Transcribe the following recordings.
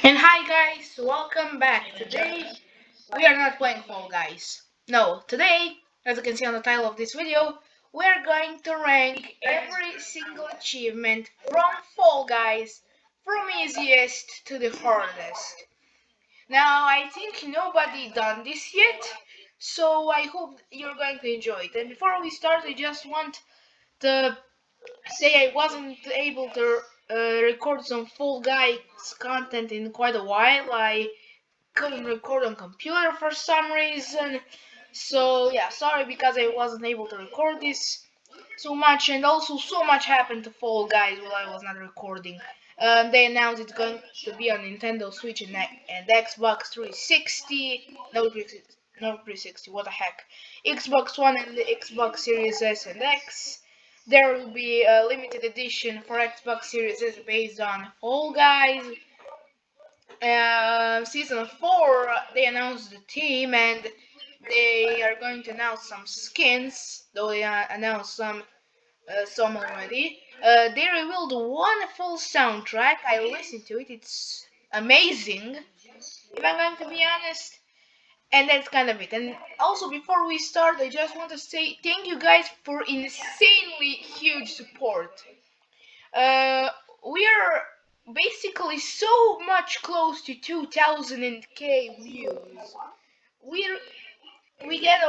And hi guys, welcome back. Today we are not playing Fall Guys. No, today, as you can see on the title of this video, we are going to rank every single achievement from Fall Guys, from easiest to the hardest. Now I think nobody done this yet, so I hope you're going to enjoy it. And before we start, I just want to say I wasn't able to record some Fall Guys content in quite a while. I couldn't record on computer for some reason. So yeah, sorry because I wasn't able to record this so much, and also so much happened to Fall Guys while I was not recording. They announced it's going to be on Nintendo Switch and Xbox 360. No, 360. What the heck? Xbox One and the Xbox Series S and X. There will be a limited edition for Xbox Series S based on Fall Guys. Season 4, they announced the team and they are going to announce some skins, though they announced some already. They revealed one full soundtrack. I listened to it, it's amazing, if I'm going to be honest. And that's kind of it. And also, before we start, I just want to say thank you guys for insanely huge support. Uh, we are basically so much close to 2000k views. We we got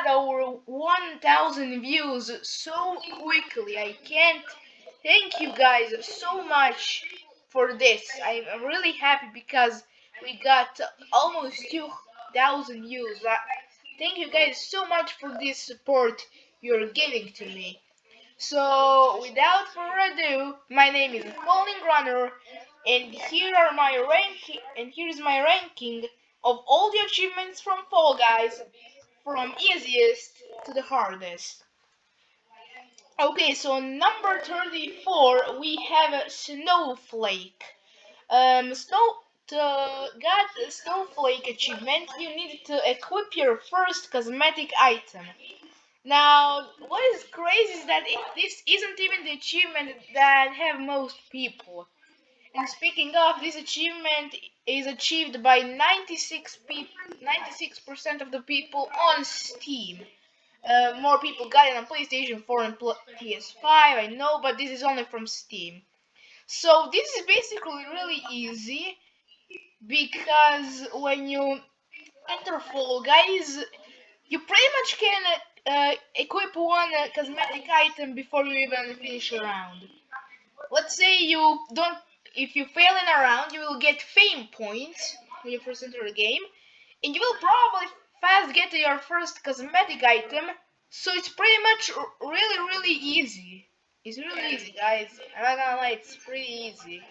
over 1000 views so quickly. I can't thank you guys so much for this. I'm really happy because we got almost 2000 views. Thank you guys so much for this support you're giving to me. So, without further ado, my name is Falling Runner, and here's my ranking of all the achievements from Fall Guys, from easiest to the hardest. Okay, so number 34 we have a Snowflake. To get the Snowflake achievement, you need to equip your first cosmetic item. Now, what is crazy is that this isn't even the achievement that have most people. And speaking of, this achievement is achieved by 96% of the people on Steam. More people got it on PlayStation 4 and PS5, I know, but this is only from Steam. So this is basically really easy because when you enter Fall Guys, you pretty much can equip one cosmetic item before you even finish a round. Let's say you don't, if you fail in a round, you will get fame points when you first enter the game, and you will probably fast get to your first cosmetic item. So it's pretty much really easy. It's really easy, guys. I'm not gonna lie, it's pretty easy.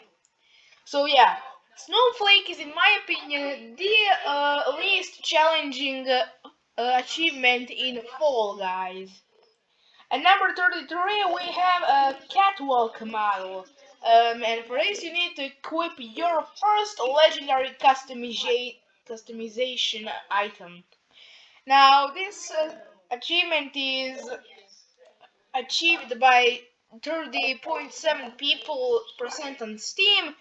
So yeah, Snowflake is, in my opinion, the least challenging achievement in Fall Guys. At number 33, we have a catwalk model. And for this, you need to equip your first legendary customization item. Now, this achievement is achieved by 30.7 people percent on Steam,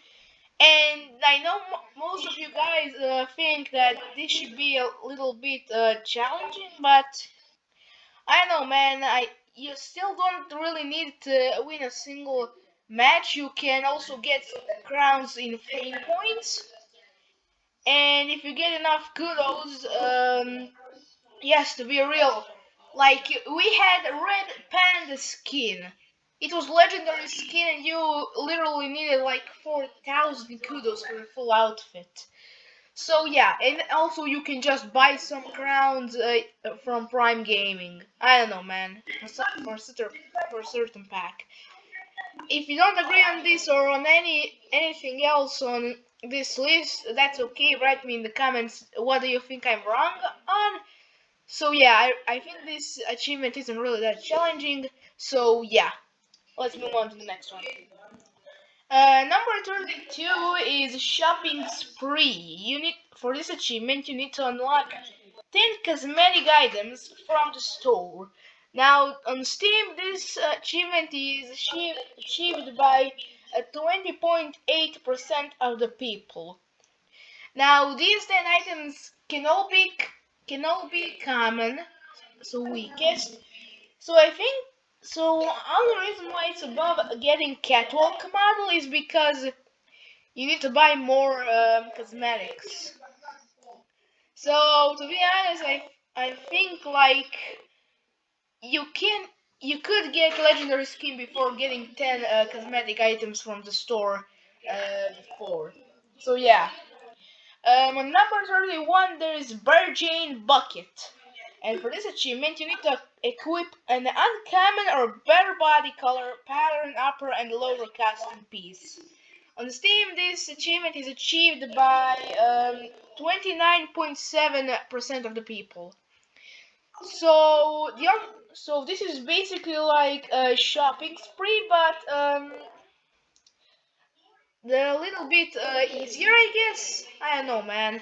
and I know most of you guys think that this should be a little bit challenging, but I don't know, man. You still don't really need to win a single match. You can also get crowns in fame points, and if you get enough kudos, yes, to be real, like we had Red Panda skin. It was legendary skin, and you literally needed like 4,000 kudos for a full outfit. So yeah, and also you can just buy some crowns from Prime Gaming. I don't know, man, for a certain pack. If you don't agree on this or on anything else on this list, that's okay. Write me in the comments what do you think I'm wrong on. So yeah, I think this achievement isn't really that challenging. So yeah, let's move on to the next one. Number 32 is shopping spree. You need for this achievement you need to unlock 10 cosmetic items from the store. Now on Steam this achievement is achieved by 20.8% of the people. Now these 10 items can all be common, so weakest. So I think so. Another reason why it's above getting catwalk model is because you need to buy more cosmetics. So to be honest, I think like you can you could get legendary skin before getting 10 cosmetic items from the store before. So yeah. On number 31 there is Virgin Bucket. And for this achievement you need to equip an uncommon or better body color, pattern, upper and lower costume piece. On Steam this achievement is achieved by 29.7% of the people. So this is basically like a shopping spree, but they're a little bit easier, I guess. I don't know, man.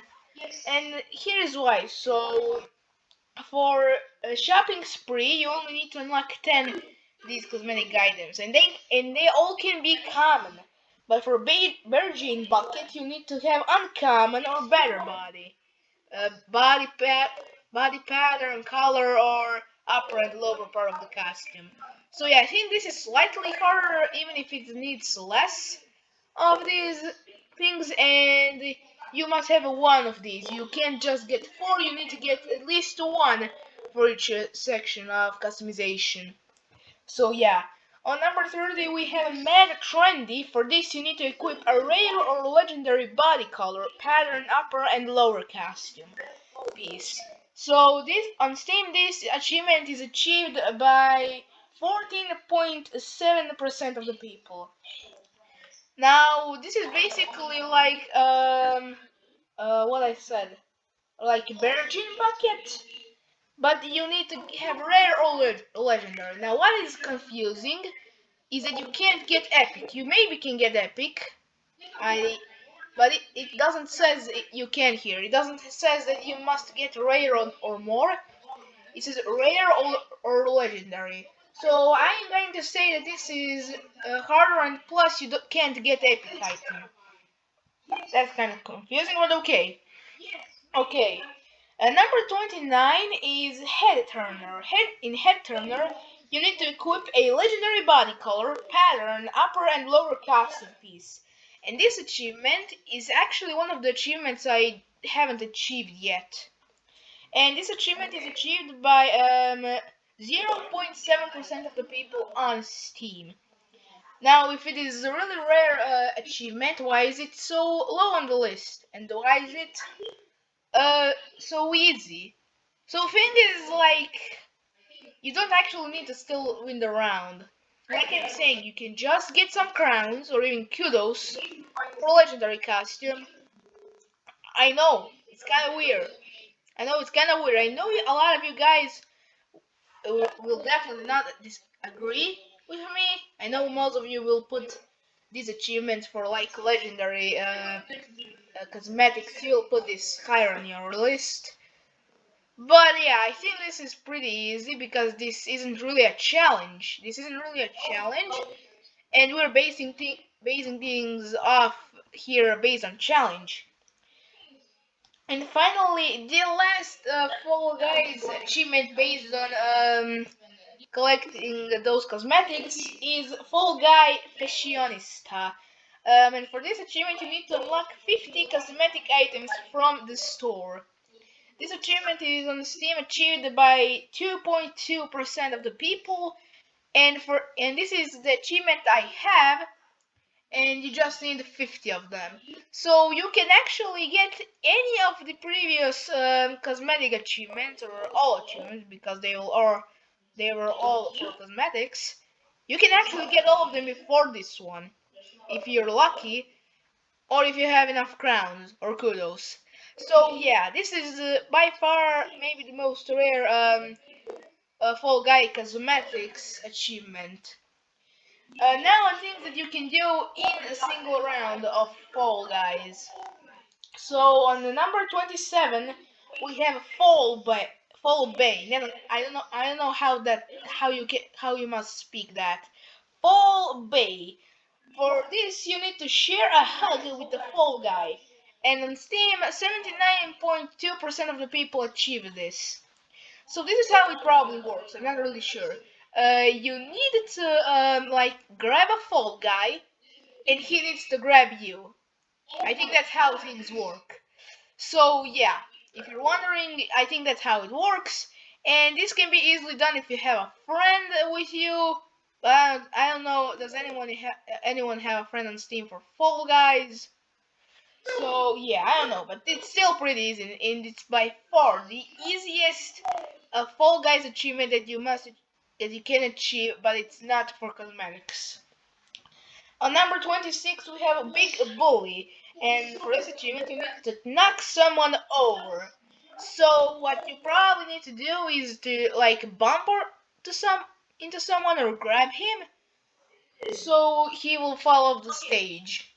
And here is why. So for a shopping spree, you only need to unlock 10 these cosmetic items, and they all can be common. But for Virgin Bucket, you need to have uncommon or better body. Body body pattern, color, or upper and lower part of the costume. So yeah, I think this is slightly harder, even if it needs less of these things, and you must have one of these. You can't just get four, you need to get at least one for each section of customization. So yeah, on number 30 we have Mad Trendy. For this you need to equip a rare or legendary body color, pattern, upper and lower costume piece. So this on Steam this achievement is achieved by 14.7% of the people. Now this is basically like what I said, like Virgin Bucket, but you need to have rare or legendary. Now what is confusing is that you can't get epic. You maybe can get epic, I, but it doesn't says you can here. It doesn't says that you must get rare or more. It says rare or legendary. So I'm going to say that this is harder, and plus you can't get epic item. That's kind of confusing, but okay. Okay. Number 29 is Head Turner. In Head Turner, you need to equip a legendary body color, pattern, upper and lower costume piece. And this achievement is actually one of the achievements I haven't achieved yet. And this achievement is achieved by 0.7% of the people on Steam. Now, if it is a really rare achievement, why is it so low on the list? And why is it so easy? So thing is like you don't actually need to still win the round. Like I'm saying, you can just get some crowns or even kudos for legendary costume. I know it's kind of weird. I know it's kind of weird. I know a lot of you guys will definitely not disagree with me. I know most of you will put these achievements for like legendary cosmetics. You'll put this higher on your list. But yeah, I think this is pretty easy because this isn't really a challenge. This isn't really a challenge, and we're basing things off here based on challenge. And finally, the last Fall Guys achievement based on collecting those cosmetics is Fall Guy Fashionista. And for this achievement, you need to unlock 50 cosmetic items from the store. This achievement is on Steam achieved by 2.2% of the people, and this is the achievement I have, and you just need 50 of them. So you can actually get any of the previous cosmetic achievements, or all achievements, because they were all for cosmetics. You can actually get all of them before this one, if you're lucky, or if you have enough crowns or kudos. So yeah, this is by far maybe the most rare Fall Guy cosmetics achievement. Now things that you can do in a single round of Fall Guys. So on the number 27 we have Fall Bay. I don't know how you must speak that. Fall Bay. For this, you need to share a hug with the Fall Guy. And on Steam, 79.2% of the people achieve this. So this is how it probably works. I'm not really sure. You need to like grab a Fall Guy, and he needs to grab you. I think that's how things work. So yeah, if you're wondering, I think that's how it works. And this can be easily done if you have a friend with you. But I don't know, does anyone have a friend on Steam for Fall Guys? So yeah, I don't know, but it's still pretty easy, and it's by far the easiest Fall Guys achievement that you can achieve, but it's not for cosmetics. On number 26, we have a big bully, and for this achievement, you need to knock someone over. So what you probably need to do is to like bump to some into someone or grab him, so he will fall off the stage.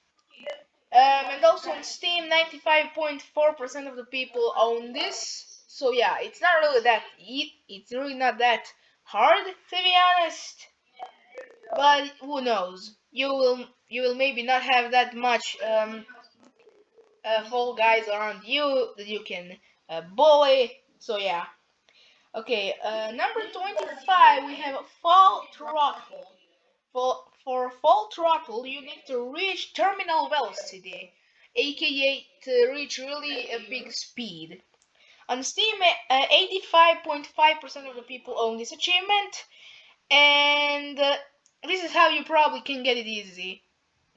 And also on Steam, 95.4% of the people own this. So yeah, it's not really it's really not that hard, to be honest. But who knows? You will maybe not have that much Fall Guys around you that you can bully. So yeah. Okay, number 25, we have Fall Throttle. For Fall Throttle, you need to reach terminal velocity, aka to reach really a big speed. On Steam, 85.5% of the people own this achievement, and this is how you probably can get it the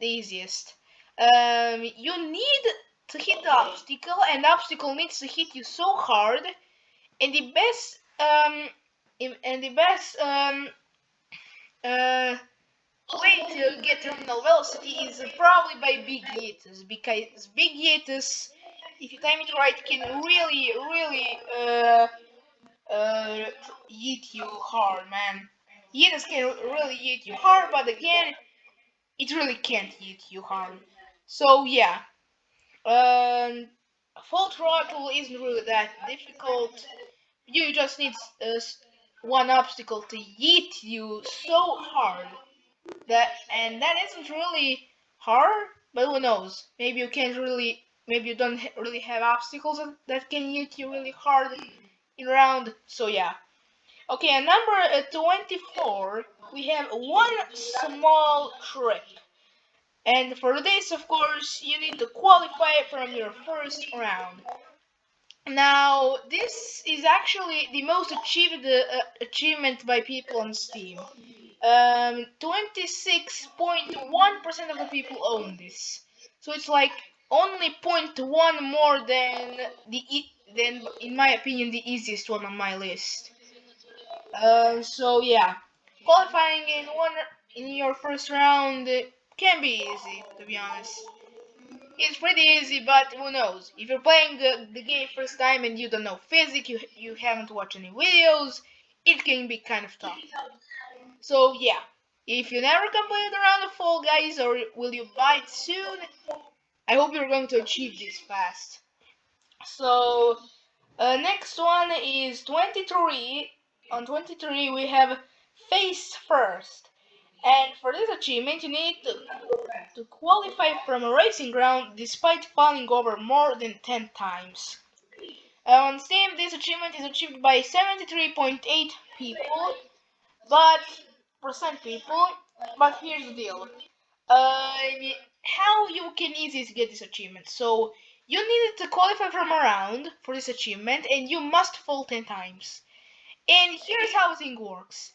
easiest. You need to hit the obstacle, and the obstacle needs to hit you so hard, and the best uh, way to get terminal velocity is probably by Big Yeetus, because Big Yeetus, if you time it right, can really uh, yeet you hard, man. Yeetus can really yeet you hard, but again, it really can't yeet you hard. So yeah, um, Full Throttle isn't really that difficult. You just need one obstacle to yeet you so hard that isn't really hard, but who knows? Maybe you don't really have obstacles that can hit you really hard in round. So yeah. Okay, at number 24, we have one small trip. And for this, of course, you need to qualify from your first round. Now, this is actually the most achieved achievement by people on Steam. 26.1% of the people own this. So it's like only 0.1 more than in my opinion, the easiest one on my list. So yeah, qualifying in your first round can be easy, to be honest. It's pretty easy, but who knows? If you're playing the game first time and you don't know physics, you haven't watched any videos, it can be kind of tough. So yeah, if you never completed a round of Fall Guys, or will you buy it soon, I hope you're going to achieve this fast. So next one is 23. On 23 we have Face First. And for this achievement you need to qualify from a racing ground despite falling over more than 10 times. On Steam this achievement is achieved by 73.8 people, but but here's the deal. Uh, how you can easily get this achievement. So you needed to qualify from a round for this achievement, and you must fall 10 times. And here's how the thing works.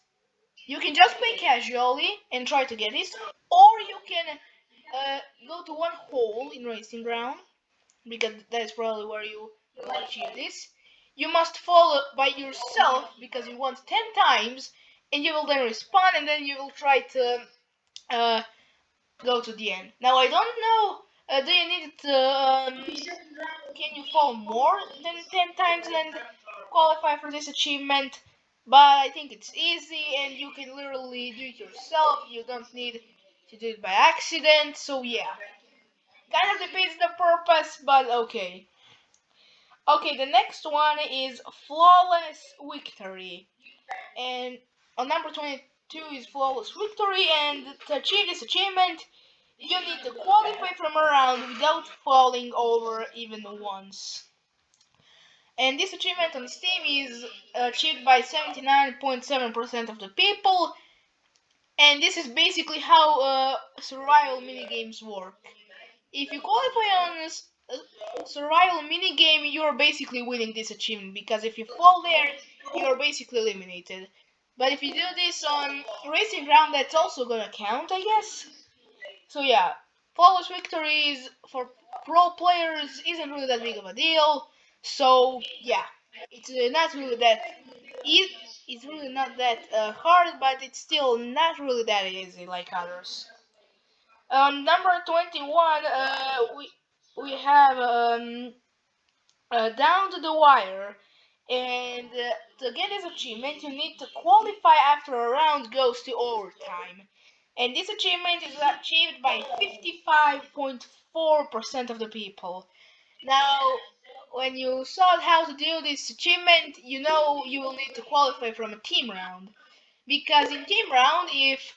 You can just play casually and try to get this, or you can go to one hole in Racing Ground, because that is probably where you will achieve this. You must fall by yourself because you want 10 times, and you will then respawn, and then you will try to uh, go to the end. Now I don't know. Do you need to? Can you fall more than 10 times and qualify for this achievement? But I think it's easy, and you can literally do it yourself. You don't need to do it by accident. So yeah, kind of defeats the purpose, but okay. Okay, the next one is Flawless Victory, and on number 22 is Flawless Victory, and to achieve this achievement you need to qualify from a round without falling over even once. And this achievement on Steam is achieved by 79.7% of the people. And this is basically how survival minigames work. If you qualify on a survival minigame, you're basically winning this achievement, because if you fall there, you're basically eliminated. But if you do this on racing ground, that's also gonna count, I guess. So yeah, flawless victories for pro players isn't really that big of a deal. So yeah, it's not really that it, it's really not that hard, but it's still not really that easy like others. Number 21, we have Down to the Wire, and to get this achievement, you need to qualify after a round goes to overtime. And this achievement is achieved by 55.4% of the people. Now, when you saw how to do this achievement, you know you will need to qualify from a team round. Because in team round, if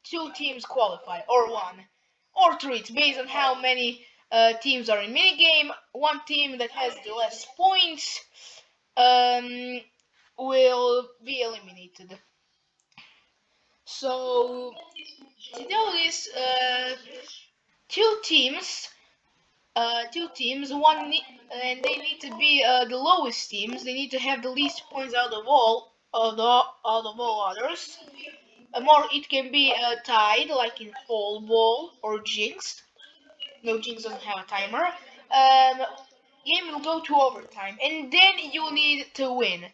two teams qualify, or one, or three, it's based on how many teams are in minigame. One team that has the less points um, will be eliminated. So to do this, two teams, and they need to be the lowest teams. They need to have the least points out of all others. More, it can be tied, like in Fall Ball or Jinx. No, Jinx doesn't have a timer. Game will go to overtime, and then you need to win.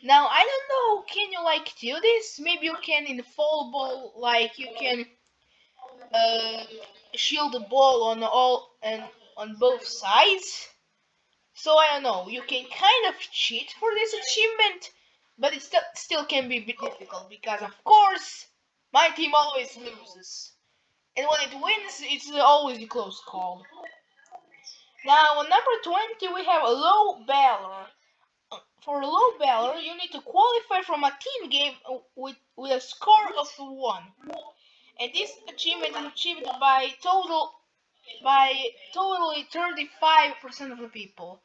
Now, I don't know, can you like do this? Maybe you can in Fall Ball, like you can uh, shield the ball on all and on both sides. So I don't know. You can kind of cheat for this achievement, but it still can be a bit difficult, because of course my team always loses, and when it wins, it's always a close call. Now on number 20 we have a low baller. For a low baller, you need to qualify from a team game with a score of 1. And this achievement is achieved by totally 35% of the people.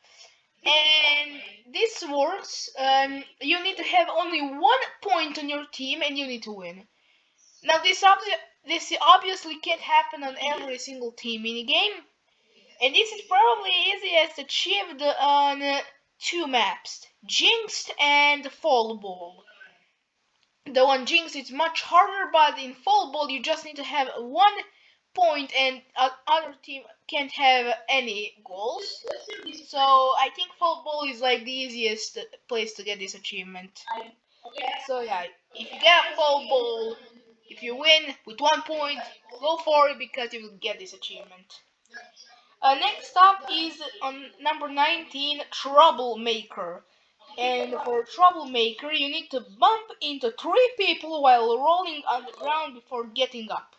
And this works. You need to have only 1 point on your team, and you need to win. Now, this obviously can't happen on every single team minigame, and this is probably easiest achieved on two maps: Jinxed and Fall Ball. The one Jinx is much harder, but in Fall Ball you just need to have 1 point, and other team can't have any goals. So I think Fall Ball is like the easiest place to get this achievement. So yeah, if you get Fall Ball, if you win with 1 point, go for it, because you will get this achievement. Next up is on number 19, Troublemaker. And for Troublemaker, you need to bump into 3 people while rolling on the ground before getting up.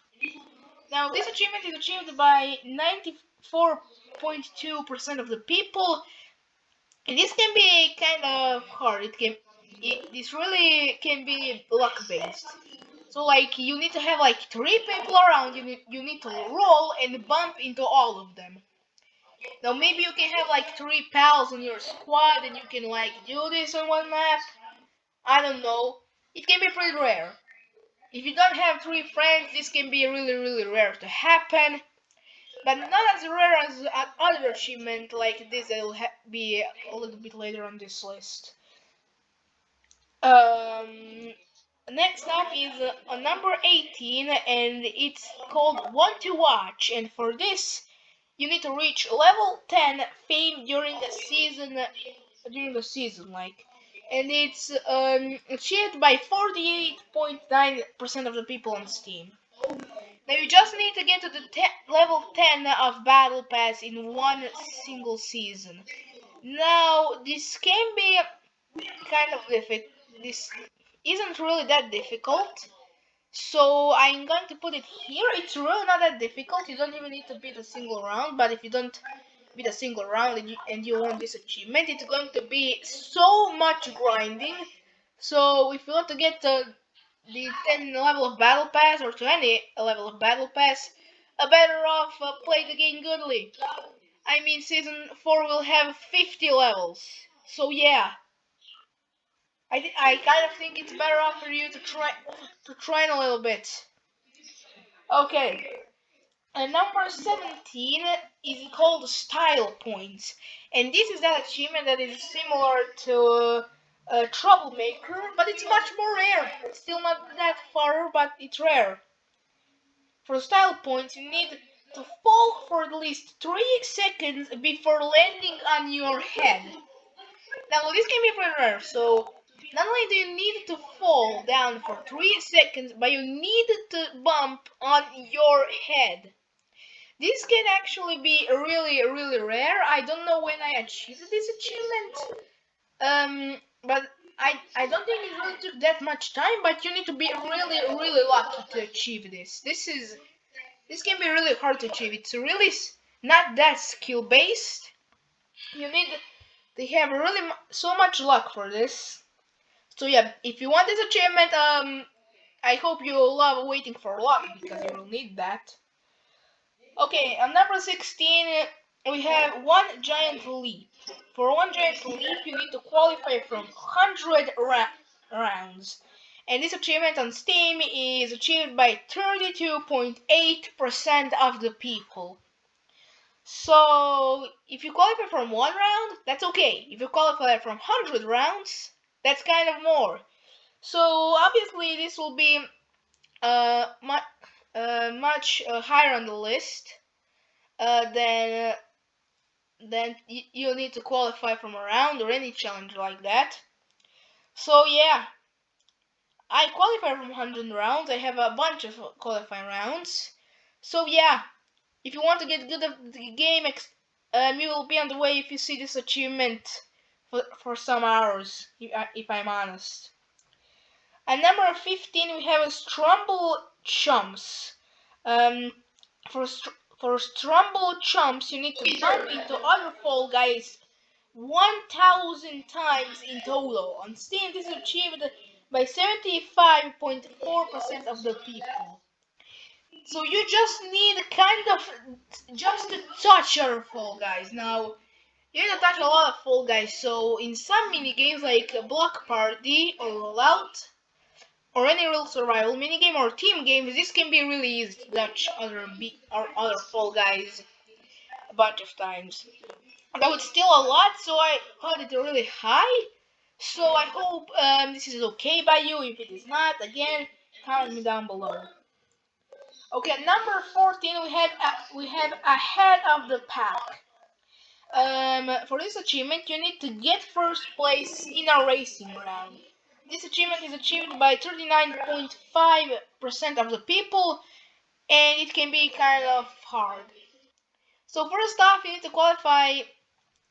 Now, this achievement is achieved by 94.2% of the people, and this can be kind of hard. This really can be luck based. So, like, you need to have like 3 people around. You need to roll and bump into all of them. Now maybe you can have like 3 pals on your squad and you can like do this on one map. I don't know. It can be pretty rare. If you don't have 3 friends, this can be really rare to happen. But not as rare as other achievement like this that will be a little bit later on this list. Um, Next up is on number 18, and it's called Want to Watch. And for this, you need to reach level 10 fame during the season, like, and it's achieved by 48.9% of the people on Steam. Now you just need to get to the level 10 of Battle Pass in one single season. Now this can be kind of difficult. This isn't really that difficult. So I'm going to put it here. It's really not that difficult. You don't even need to beat a single round. But if you don't beat a single round and you want this achievement, it's going to be so much grinding. So if you want to get the 10 level of battle pass, or to any level of battle pass, better off play the game goodly. I mean, season 4 will have 50 levels. So yeah, I kind of think it's better off for you to train a little bit. Okay, and number 17 is called Style Points, and this is that achievement that is similar to Troublemaker, but it's much more rare. It's still not that far, but it's rare. For Style Points, you need to fall for at least 3 seconds before landing on your head. Now this can be pretty rare, so not only do you need to fall down for 3 seconds, but you need to bump on your head. This can actually be really, really rare. I don't know when I achieved this achievement, but I don't think it really took that much time, but you need to be really, really lucky to achieve this. This can be really hard to achieve. It's really not that skill based. You need to have really so much luck for this. So yeah, if you want this achievement, I hope you love waiting for luck because you will need that. Okay, on number 16, we have one giant leap. For one giant leap, you need to qualify from 100 rounds. And this achievement on Steam is achieved by 32.8% of the people. So, if you qualify from one round, that's okay. If you qualify from 100 rounds, that's kind of more. So, obviously, this will be much higher on the list. Then you'll need to qualify from a round or any challenge like that. So yeah, I qualify from 100 rounds. I have a bunch of qualifying rounds. So yeah, if you want to get good at the game, you will be on the way if you see this achievement for some hours, if I'm honest. At number 15, we have a Strumble Chumps. Um, for Strumble Chumps, you need to bump into other Fall Guys 1,000 times in total. On Steam, this is achieved by 75.4% of the people. So you just need just to touch other Fall Guys. Now, you need to touch a lot of Fall Guys, so in some mini games like Block Party or Rollout, or any real survival minigame or team games, this can be really easy to touch other Fall Guys a bunch of times. Though it's still a lot, so I put it really high. So I hope this is okay by you. If it is not, again, comment me down below. Okay, number 14, we have Ahead of the Pack. For this achievement, you need to get first place in a racing round. This achievement is achieved by 39.5% of the people, and it can be kind of hard. So first off, you need to qualify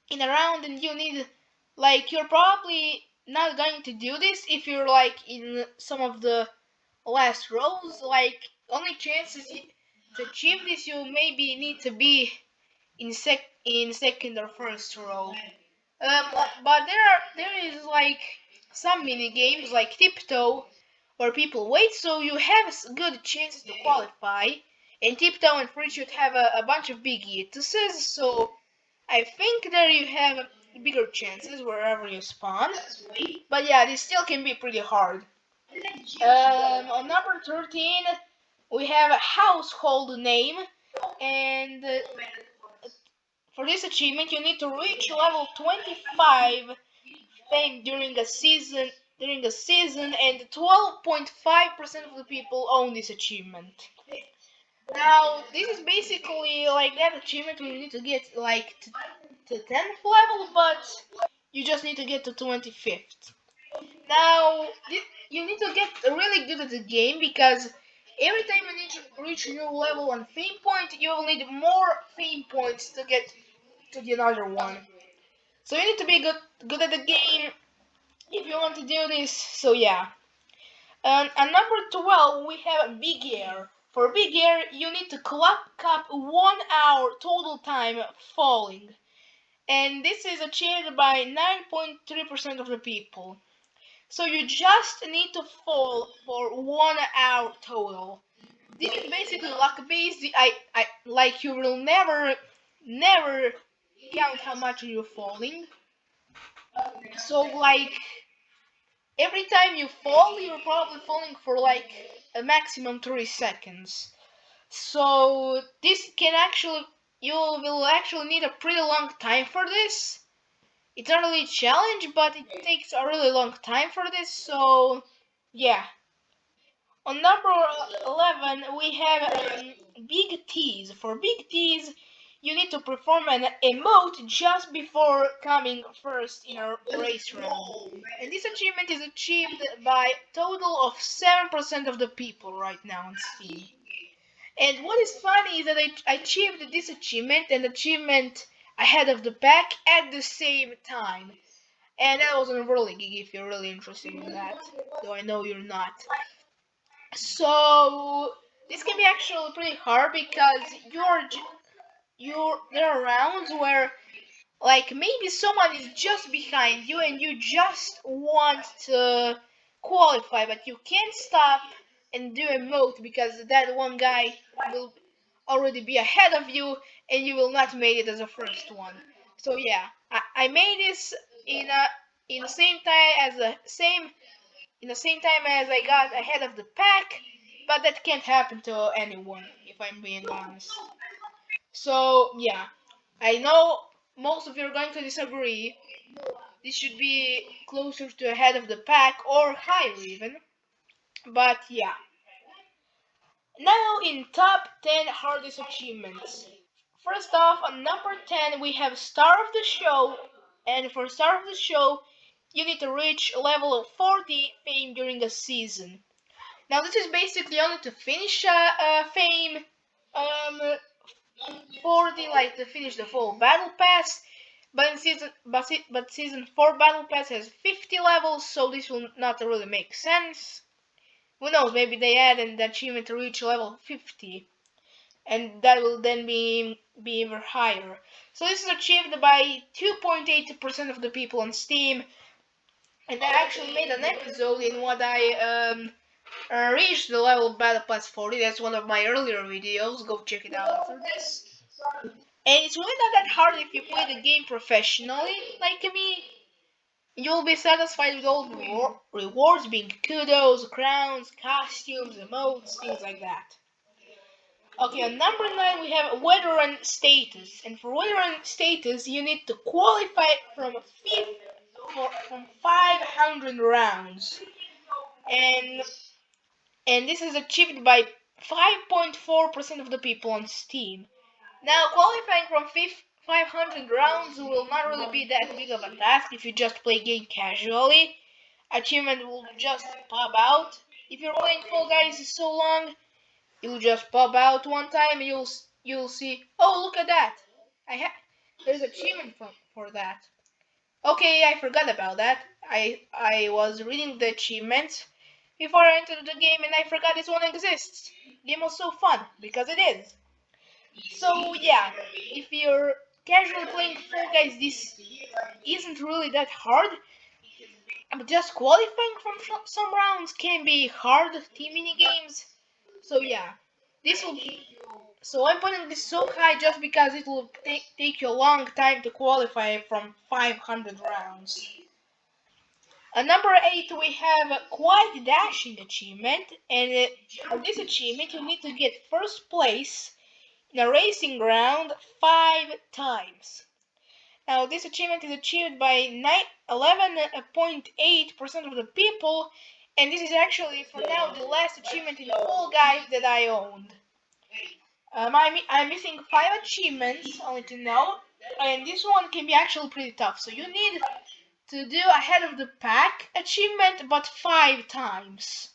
in a round, and you need, like, you're probably not going to do this if you're like in some of the last rows. Like, only chances to achieve this, you maybe need to be in second or first row. But there is like some mini games like Tiptoe where people wait, so you have good chances to qualify. And Tiptoe and Free should have a bunch of big hitters, so I think there you have bigger chances wherever you spawn. But yeah, this still can be pretty hard. On number 13, we have a household name, and for this achievement, you need to reach level 25 fame during a season. And 12.5% of the people own this achievement. Now, this is basically like that achievement where you need to get like to 10th level, but you just need to get to 25th. Now, you need to get really good at the game because every time you need to reach a new level on fame point, you will need more fame points to get to the another one. So you need to be good at the game if you want to do this. So yeah. At number 12, we have Big Air. For Big Air, you need to clock up 1 hour total time falling. And this is achieved by 9.3% of the people. So you just need to fall for 1 hour total. this is basically luck based. I like you will never count how much you're falling. So like every time you fall, you're probably falling for like a maximum 3 seconds. So this can actually you will actually need a pretty long time for this. It's not really a challenge, but it takes a really long time for this. So yeah. On number 11, we have Big T's. For Big T's, you need to perform an emote just before coming first in a race round. And this achievement is achieved by a total of 7% of the people right now on Steam. And what is funny is that I achieved this achievement and achievement ahead of the pack at the same time. And that was on Whirly Gig if you're really interested in that, though I know you're not. So this can be actually pretty hard because there are rounds where like maybe someone is just behind you and you just want to qualify, but you can't stop and do a mode because that one guy will already be ahead of you and you will not make it as a first one. So yeah, I made this in a in the same time as I got ahead of the pack, but that can't happen to anyone if I'm being honest. So yeah, I know most of you are going to disagree. This should be closer to ahead of the pack or higher even. But yeah. Now in top 10 hardest achievements. First off, on number 10 we have Star of the Show, and for Star of the Show you need to reach a level of 40 fame during a season. Now this is basically only to finish fame, 40 like to finish the full battle pass, but in season 4 battle pass has 50 levels, so this will not really make sense. Who knows, maybe they add an achievement to reach level 50, and that will then be even higher. So this is achieved by 2.8% of the people on Steam, and I actually made an episode in what I reached the level of Battle Pass 40. That's one of my earlier videos. Go check it out after this. And it's really not that hard if you play the game professionally, like me. You'll be satisfied with all the rewards, being kudos, crowns, costumes, emotes, things like that. Okay, on number 9 we have veteran status, and for veteran status you need to qualify from 500 rounds, and this is achieved by 5.4% of the people on Steam. Now, qualifying from 500 rounds will not really be that big of a task if you just play game casually. Achievement will just pop out. If you're playing Fall Guys so long, you'll just pop out one time and you'll see, oh look at that, there's achievement for that. Okay, I forgot about that. I was reading the achievements before I entered the game and I forgot this one exists. The game was so fun because it is. So yeah, if you're casually playing Fall Guys, this isn't really that hard. But just qualifying from some rounds can be hard team mini games. So yeah, this will be. So I'm putting this so high just because it will take you a long time to qualify from 500 rounds. At number 8 we have a Quiet Dashing achievement, and for this achievement you need to get first place in a racing round 5 times. Now this achievement is achieved by 11.8% of the people, and this is actually for now the last achievement in Fall Guys that I owned. I'm missing 5 achievements only to know, and this one can be actually pretty tough. So you need to do ahead of the pack achievement, but 5 times.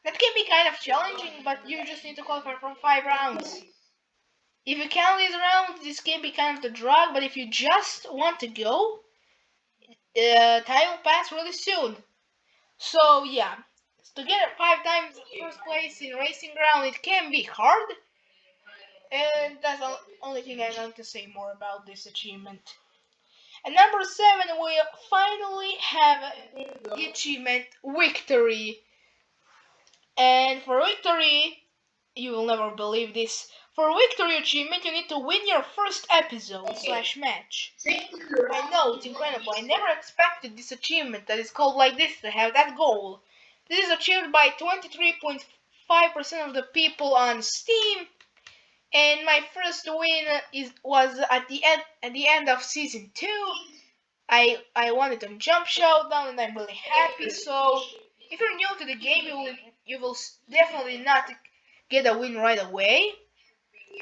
That can be kind of challenging, but you just need to qualify from 5 rounds. If you count these rounds, this can be kind of the drag, but if you just want to go, time will pass really soon. So yeah, to get 5 times first place in racing round, it can be hard. And that's the only thing I'm going to say more about this achievement. And number 7, we finally have the achievement Victory. And for Victory, You will never believe this. For victory achievement, you need to win your first episode slash match. I know, it's incredible. I never expected this achievement that is called like this to have that goal. This is achieved by 23.5% of the people on Steam, and my first win was at the end of season 2. I won it on Jump Showdown, and I'm really happy. So if you're new to the game, you will definitely not get a win right away.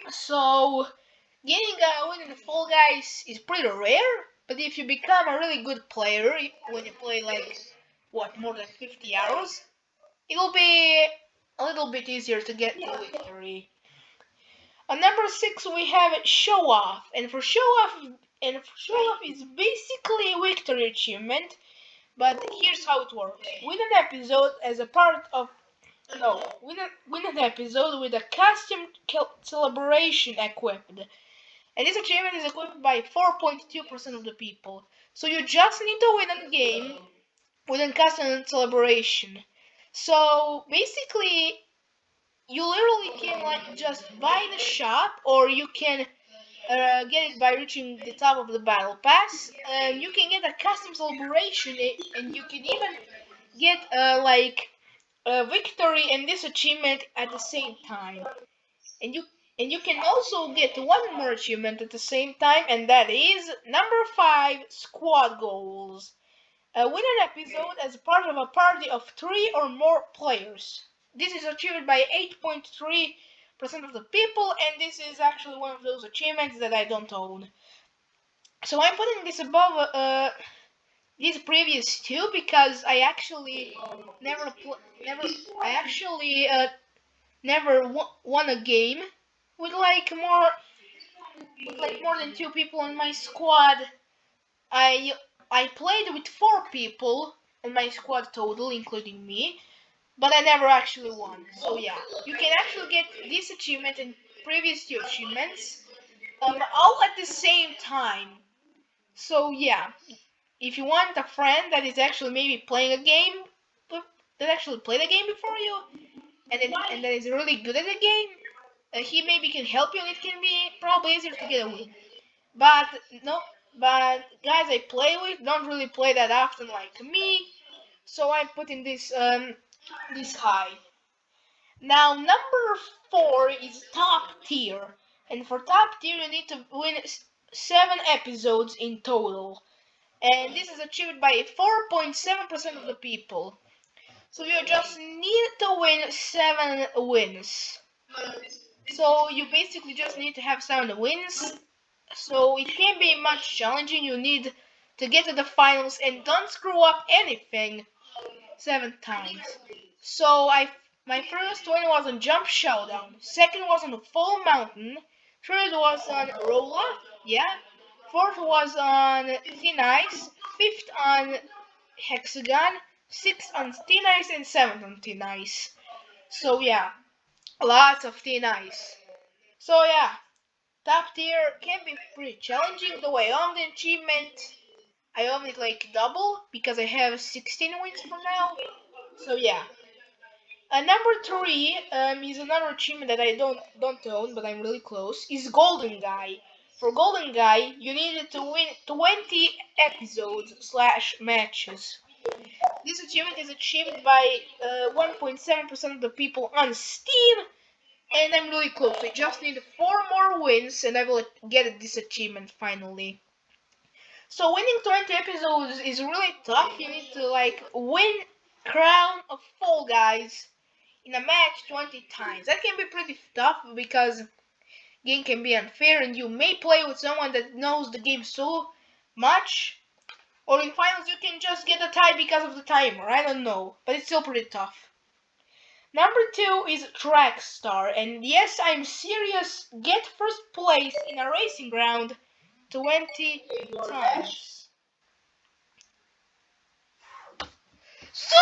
So getting a win in Fall Guys is pretty rare. But if you become a really good player, when you play like more than 50 hours, it will be a little bit easier to get the victory. On number 6 we have Show Off, and for Show Off is basically a victory achievement, but here's how it works. Win an episode as a part of win an episode with a custom celebration equipped. And this achievement is equipped by 4.2% of the people. So you just need to win a game with a custom celebration. So basically you literally can like just buy the shop, or you can get it by reaching the top of the battle pass, and you can get a custom celebration, and you can even get like a victory and this achievement at the same time. And you can also get one more achievement at the same time, and that is number 5, squad goals. Win an episode as part of a party of 3 or more players. This is achieved by 8.3% of the people, and this is actually one of those achievements that I don't own. So I'm putting this above these previous two because I actually never won a game with more than 2 people on my squad. I played with 4 people on my squad total, including me, but I never actually won. So yeah, you can actually get this achievement and previous 2 achievements all at the same time. So yeah, if you want a friend that is actually maybe playing a game, that actually played a game before you, and that is really good at the game, he maybe can help you, and it can be probably easier to get a win. But no, but guys I play with don't really play that often like me, so I'm putting this high. Now number 4 is top tier, and for top tier you need to win 7 episodes in total, and this is achieved by 4.7% of the people. So you just need to win 7 wins. So you basically just need to have 7 wins. So it can be much challenging. You need to get to the finals and don't screw up anything 7 times. So my first win was on Jump Showdown. Second was on Fall Mountain. Third was on Rolla. Yeah. Fourth was on Thin Ice. Fifth on Hexagon. Sixth on Thin Ice, and seventh on Thin Ice. So yeah, lots of Thin Ice. So yeah, top tier can be pretty challenging. Though I own the achievement, I own it like double because I have 16 wins for now. So yeah. Number 3 is another achievement that I don't own, but I'm really close. Is Golden Guy. For Golden Guy, you needed to win 20 episodes slash matches. This achievement is achieved by 1.7% of the people on Steam, and I'm really close. I just need 4 more wins, and I will get this achievement finally. So winning 20 episodes is really tough. You need to win Crown of Fall Guys in a match 20 times. That can be pretty tough because game can be unfair, and you may play with someone that knows the game so much, or in finals you can just get a tie because of the timer. I don't know, but it's still pretty tough. Number 2 is Track Star, and yes, I'm serious. Get first place in a racing ground 20 times. So